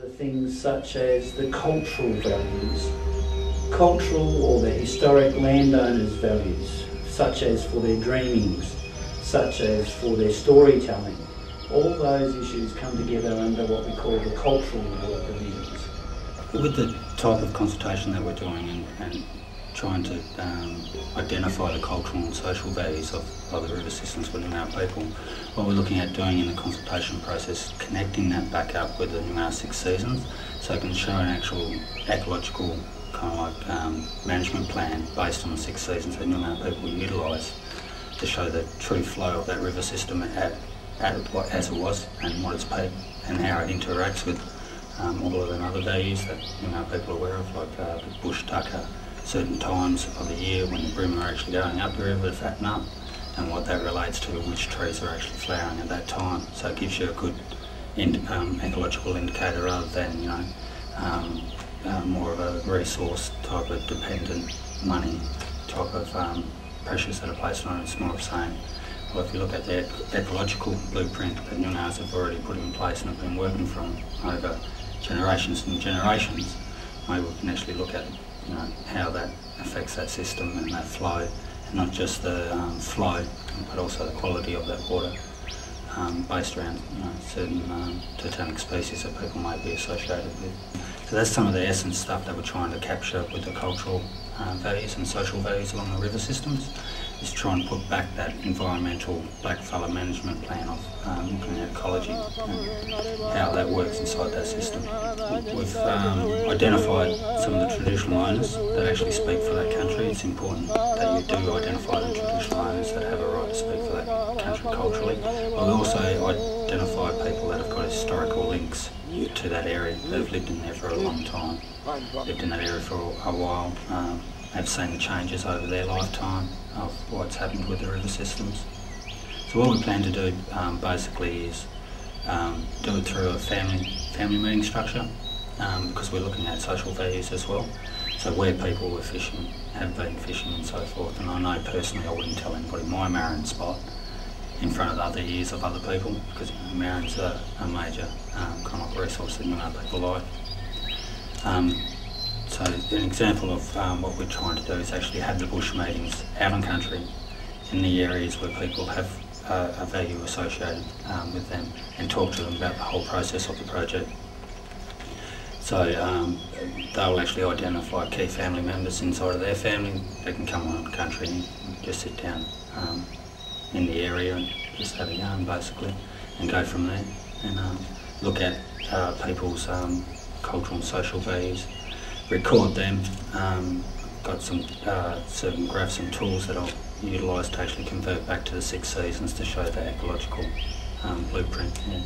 other things such as the cultural values, cultural or the historic landowners' values, such as for their dreamings, such as for their storytelling. All those issues come together under what we call the cultural work events. With the type of consultation that we're doing and trying to identify the cultural and social values of the river systems within our people, what we're looking at doing in the consultation process, connecting that back up with the Noumea 6 seasons, so it can show an actual ecological kind of like management plan based on the 6 seasons that Noumea people utilise to show the true flow of that river system as it was and what its peak and how it interacts with all of the other values that Noumea people are aware of, like the bush tucker, certain times of the year when the bream are actually going up the river to fatten up, and what that relates to which trees are actually flowering at that time. So it gives you a good ecological indicator rather than, you know, more of a resource type of dependent money type of pressures that are placed on it. It's more of saying, well, if you look at the ecological blueprint that Noumeas have already put in place and have been working from over generations and generations, maybe we can actually look at, you know, how that affects that system and that flow, and not just the flow, but also the quality of that water, based around, you know, certain totemic species that people might be associated with. So that's some of the essence stuff that we're trying to capture with the cultural values and social values along the river systems, is try and put back that environmental blackfella management plan of looking at ecology and how that works inside that system. We've identified some of the traditional owners that actually speak for that country. It's important that you do identify the traditional owners that have a right to speak for that country culturally. But we also identify people that have got historical links to that area, that have lived in there for a long time, lived in that area for a while, have seen the changes over their lifetime of what's happened with the river systems. So what we plan to do basically is do it through a family meeting structure, because we're looking at social values as well. So where people were fishing, have been fishing and so forth, and I know personally I wouldn't tell anybody my marine spot in front of other ears of other people, because, you know, marine's a major kind of resource that people like. So an example of what we're trying to do is actually have the bush meetings out on country in the areas where people have a value associated with them, and talk to them about the whole process of the project. So they'll actually identify key family members inside of their family. They can come on country and just sit down in the area and just have a yarn basically, and go from there and look at people's cultural and social values, record them. Got some certain graphs and tools that I'll utilise to actually convert back to the 6 seasons to show the ecological blueprint. Yeah.